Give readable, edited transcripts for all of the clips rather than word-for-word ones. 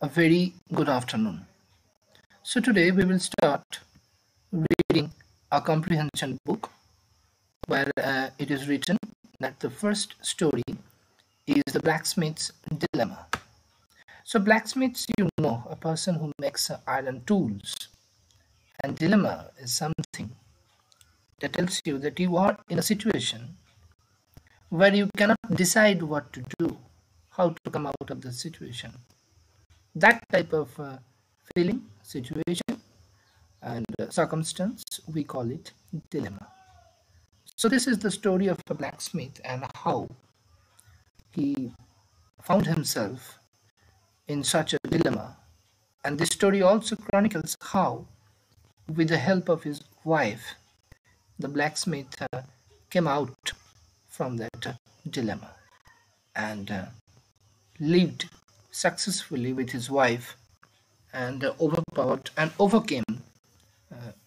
A very good afternoon. So today we will start reading a comprehension book where it is written that the first story is the blacksmith's dilemma. So blacksmiths, a person who makes iron tools, and dilemma is something that tells you that you are in a situation where you cannot decide what to do, how to come out of the situation. That type of feeling, situation, and circumstance, we call it dilemma. So this is the story of a blacksmith and how he found himself in such a dilemma. And this story also chronicles how, with the help of his wife, the blacksmith came out from that dilemma and lived successfully with his wife and overpowered and overcame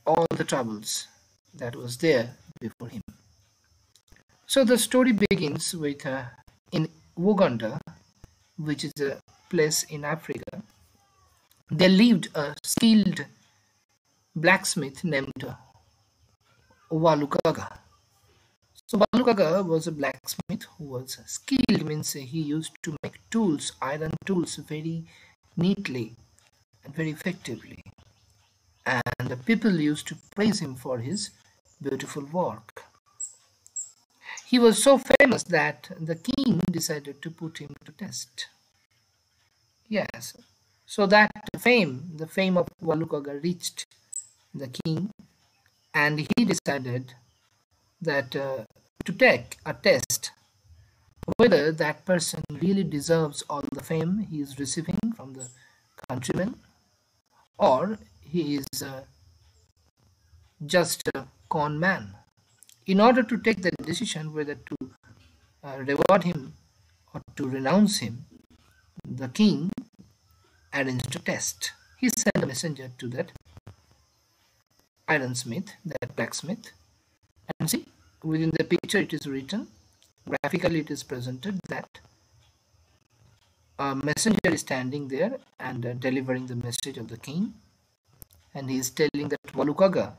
all the troubles that was there before him. So the story begins with in Uganda, which is a place in Africa. There lived a skilled blacksmith named Walukaga. So Walukaga was a blacksmith who was skilled, means he used to make tools, iron tools, very neatly and very effectively. And the people used to praise him for his beautiful work. He was so famous that the king decided to put him to test. Yes, so that the fame of Walukaga reached the king, and he decided that to take a test whether that person really deserves all the fame he is receiving from the countrymen, or he is just a con man. In order to take the decision whether to reward him or to renounce him, the king arranged a test. He sent a messenger to that ironsmith, that blacksmith, and see, within the picture it is written, graphically it is presented that a messenger is standing there and delivering the message of the king, and he is telling that Walukaga,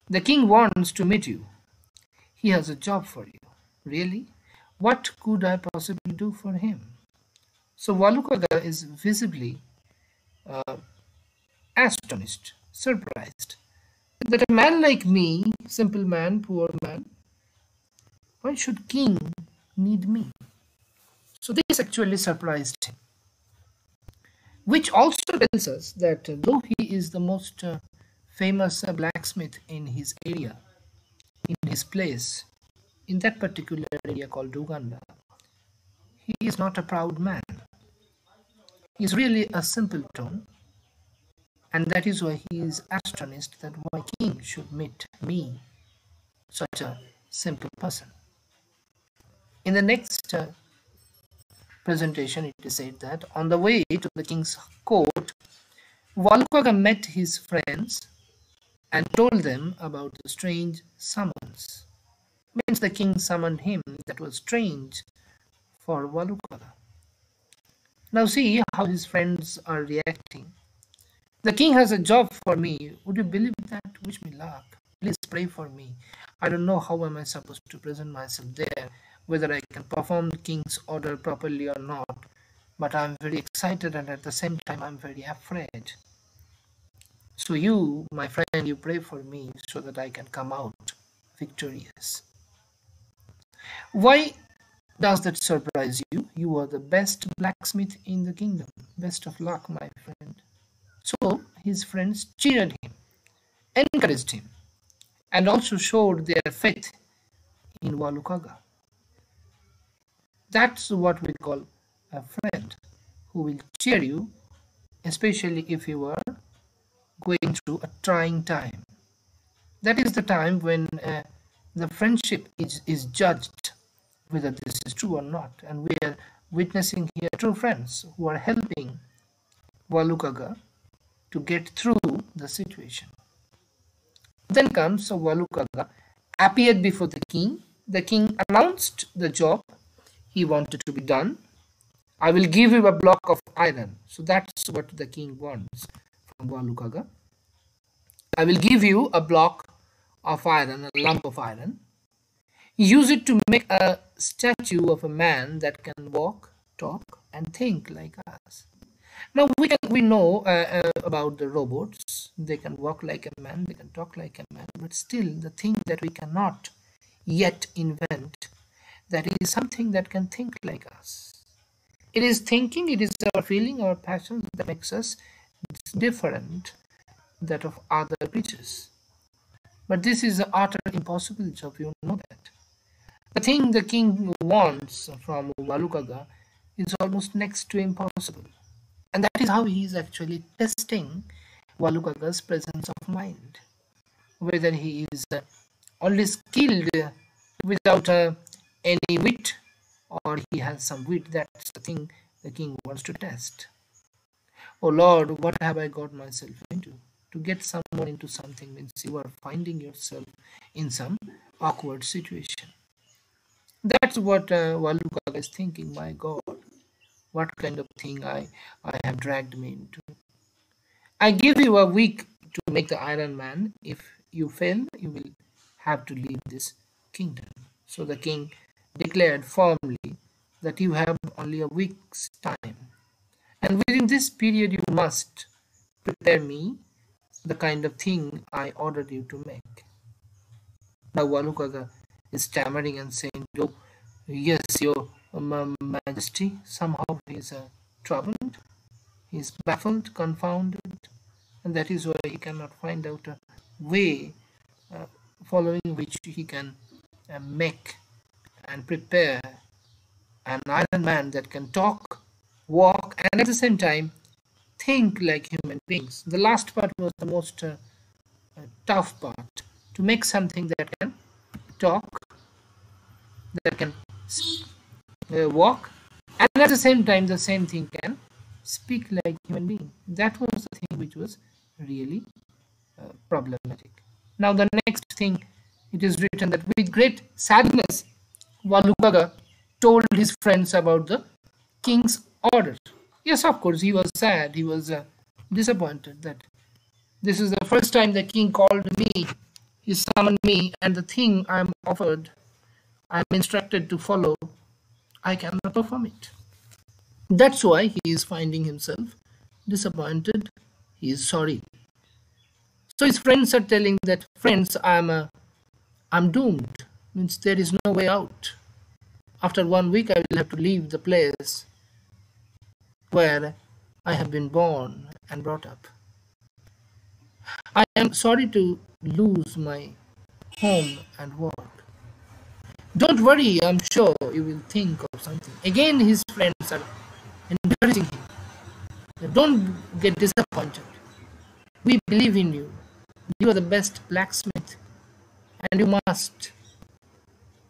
the king wants to meet you. He has a job for you. Really? What could I possibly do for him? So Walukaga is visibly astonished, surprised, that a man like me, simple man, poor man, why should king need me? So this actually surprised him, which also tells us that though he is the most famous blacksmith in his area, in his place, in that particular area called Uganda, he is not a proud man. He is really a simpleton, and that is why he is astonished that why king should meet me, such a simple person. In the next presentation, it is said that on the way to the king's court, Walukaga met his friends and told them about the strange summons. Means the king summoned him. That was strange for Walukaga. Now see how his friends are reacting. The king has a job for me. Would you believe that? Wish me luck. Please pray for me. I don't know how am I supposed to present myself there, whether I can perform the king's order properly or not. But I'm very excited, and at the same time I'm very afraid. So you, my friend, you pray for me so that I can come out victorious. Why does that surprise you? You are the best blacksmith in the kingdom. Best of luck, my friend. So his friends cheered him, encouraged him, and also showed their faith in Walukaga. That's what we call a friend who will cheer you, especially if you are going through a trying time. That is the time when the friendship is judged whether this is true or not, and we are witnessing here true friends who are helping Walukaga to get through the situation. Then comes Walukaga, appeared before the king. The king announced the job he wanted to be done. I will give you a block of iron. So that's what the king wants from Walukaga. I will give you a block of iron, a lump of iron. Use it to make a statue of a man that can walk, talk, and think like us. Now we know about the robots. They can walk like a man, they can talk like a man, but still the thing that we cannot yet invent, that is something that can think like us. It is thinking, it is our feeling, our passions that makes us different that of other creatures. But this is an utter impossible job, you know that. The thing the king wants from Walukaga is almost next to impossible. And that is how he is actually testing Walukaga's presence of mind. Whether he is only skilled without any wit, or he has some wit. That's the thing the king wants to test. Oh Lord, what have I got myself into? To get someone into something means you are finding yourself in some awkward situation. That's what Walukaga is thinking. My God, what kind of thing I have dragged me into. I give you a week to make the Iron Man. If you fail, you will have to leave this kingdom. So the king declared firmly that you have only a week's time. And within this period, you must prepare me the kind of thing I ordered you to make. Now Walukaga is stammering and saying, "Oh, yes, your majesty." Somehow he is troubled, he is baffled, confounded, and that is why he cannot find out a way following which he can make and prepare an Iron Man that can talk, walk, and at the same time think like human beings. The last part was the most tough part, to make something that can talk, that can walk, and at the same time the same thing can speak like human being. That was the thing which was really problematic. Now the next thing, it is written that with great sadness Walukaga told his friends about the king's order. Yes, of course, he was sad, he was disappointed that this is the first time the king called me, he summoned me, and the thing I am offered, I am instructed to follow, I cannot perform it. That's why he is finding himself disappointed, he is sorry. So his friends are telling that, friends, I'm doomed, means there is no way out. After 1 week I will have to leave the place where I have been born and brought up. I am sorry to lose my home and work. Don't worry, I'm sure you will think of something. Again, his friends are encouraging him. Don't get disappointed. We believe in you. You are the best blacksmith, and you must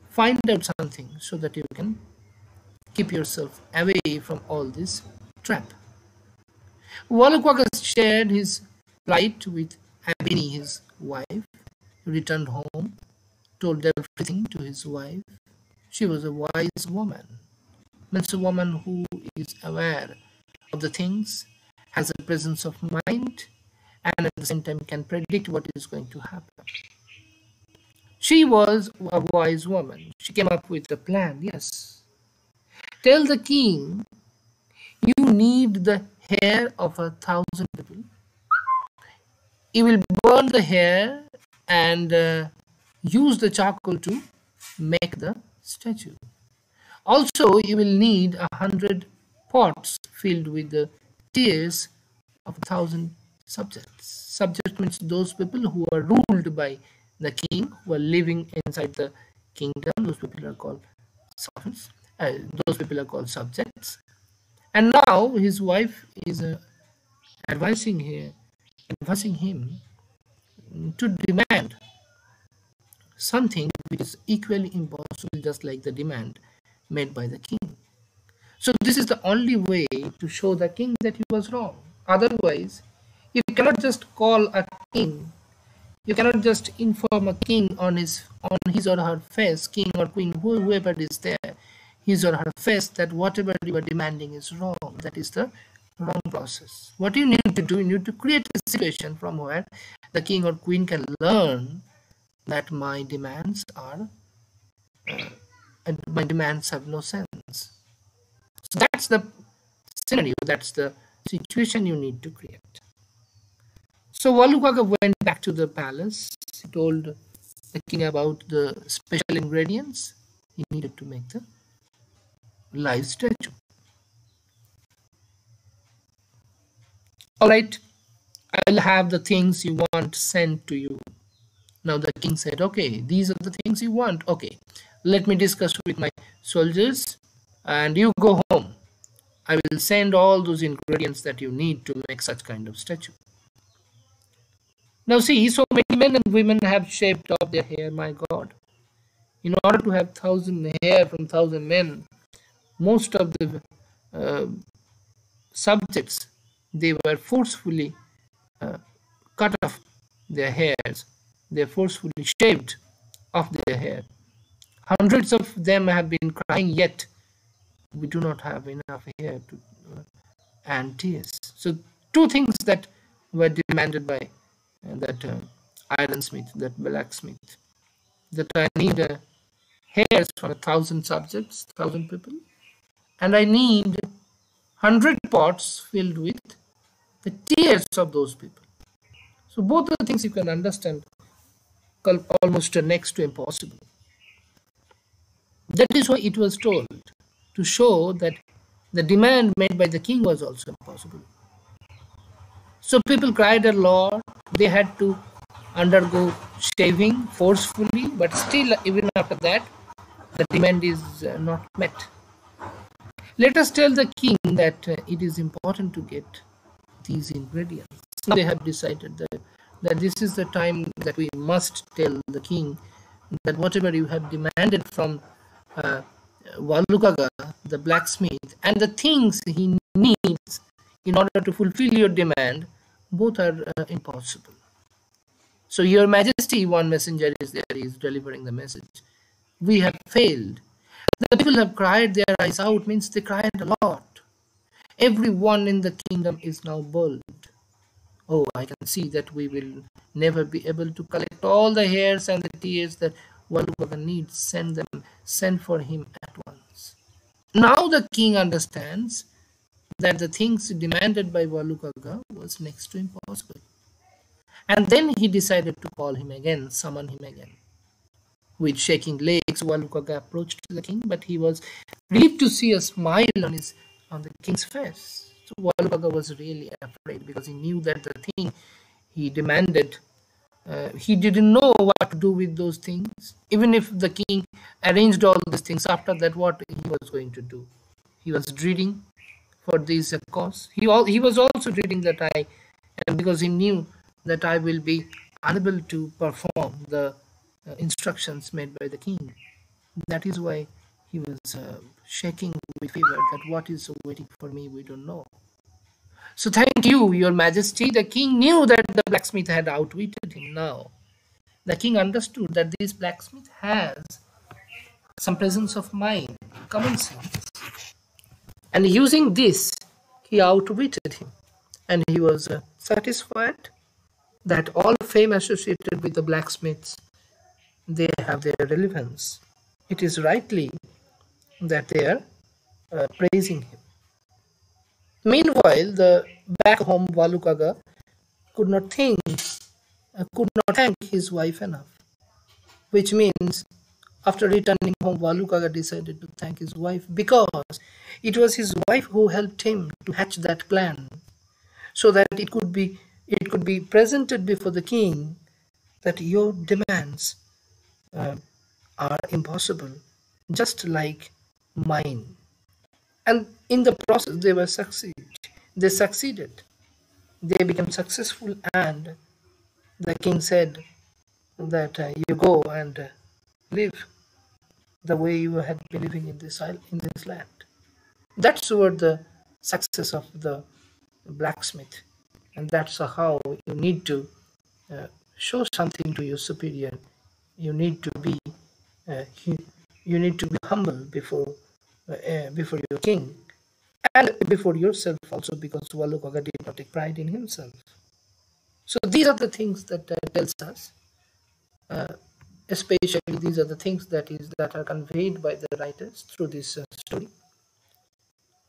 find out something so that you can keep yourself away from all this trap. Walukaga shared his plight with Abini, his wife. He returned home, told everything to his wife. She was a wise woman, means a woman who is aware of the things, has a presence of mind, and at the same time can predict what is going to happen. She was a wise woman. She came up with a plan. Yes. Tell the king you need the hair of 1,000 people. You will burn the hair and use the charcoal to make the statue. Also, you will need 100 pots filled with the tears of 1,000 subjects. Subject means those people who are ruled by the king, who are living inside the kingdom. Those people are called sovereigns. Those people are called subjects. And now his wife is advising him to demand something which is equally impossible, just like the demand made by the king. So this is the only way to show the king that he was wrong. Otherwise, you cannot just call a king, you cannot just inform a king on his or her face, king or queen, whoever is there. his or her face that whatever you are demanding is wrong. That is the wrong process. What you need to do, you need to create a situation from where the king or queen can learn that my demands are and my demands have no sense. So that's the scenario, that's the situation you need to create. So Walukaga went back to the palace. He told the king about the special ingredients he needed to make the live statue. All right, I'll have the things you want sent to you. Now the king said, okay, these are the things you want. Okay, let me discuss with my soldiers and you go home. I will send all those ingredients that you need to make such kind of statue. Now see, so many men and women have shaved off their hair, my God. In order to have 1,000 hair from 1,000 men, most of the subjects, they were forcefully cut off their hairs. They forcefully shaved off their hair. Hundreds of them have been crying, yet we do not have enough hair to and tears. So two things that were demanded by that ironsmith, that blacksmith, that I need hairs for 1,000 subjects, 1,000 people, and I need 100 pots filled with the tears of those people. So both the things you can understand almost next to impossible. That is why it was told, to show that the demand made by the king was also impossible. So people cried a lot. They had to undergo shaving forcefully, but still, even after that, the demand is not met. Let us tell the king that it is important to get these ingredients. So they have decided that this is the time that we must tell the king that whatever you have demanded from Walukaga, the blacksmith, and the things he needs in order to fulfill your demand, both are impossible. So, Your Majesty, one messenger is there, he is delivering the message. We have failed. The people have cried their eyes out, means they cried a lot. Everyone in the kingdom is now bold. Oh, I can see that we will never be able to collect all the hairs and the tears that Walukaga needs. Send for him at once. Now the king understands that the things demanded by Walukaga was next to impossible. And then he decided to call him again, summon him again. With shaking legs, Walukaga approached the king, but he was relieved to see a smile on the king's face. So Walukaga was really afraid because he knew that the thing he demanded, he didn't know what to do with those things. Even if the king arranged all these things, after that, what he was going to do? He was dreading for this cause. He was also dreading that because he knew that I will be unable to perform the instructions made by the king. That is why he was shaking with fever, that what is waiting for me, we don't know. So thank you, Your Majesty. The king knew that the blacksmith had outwitted him now. The king understood that this blacksmith has some presence of mind, common sense. And using this, he outwitted him. And he was satisfied that all fame associated with the blacksmiths, they have their relevance. It is rightly that they are praising him. Meanwhile, the back home Walukaga could not thank his wife enough, which means after returning home, Walukaga decided to thank his wife because it was his wife who helped him to hatch that plan, so that it could be presented before the king that your demands are impossible, just like mine. And in the process, they succeeded. They became successful, and the king said that you go and live the way you had been living in this land. That's what the success of the blacksmith, and that's how you need to show something to your superior. You need to be humble before before your king, and before yourself also, because Valukaga did not take pride in himself. So these are the things that tells us, especially these are the things that are conveyed by the writers through this story.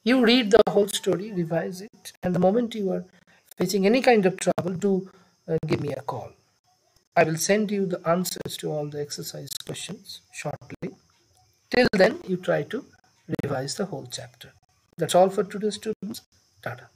You read the whole story, revise it, and the moment you are facing any kind of trouble, do give me a call. I will send you the answers to all the exercise questions shortly. Till then, you try to revise the whole chapter. That's all for today, students. Tata.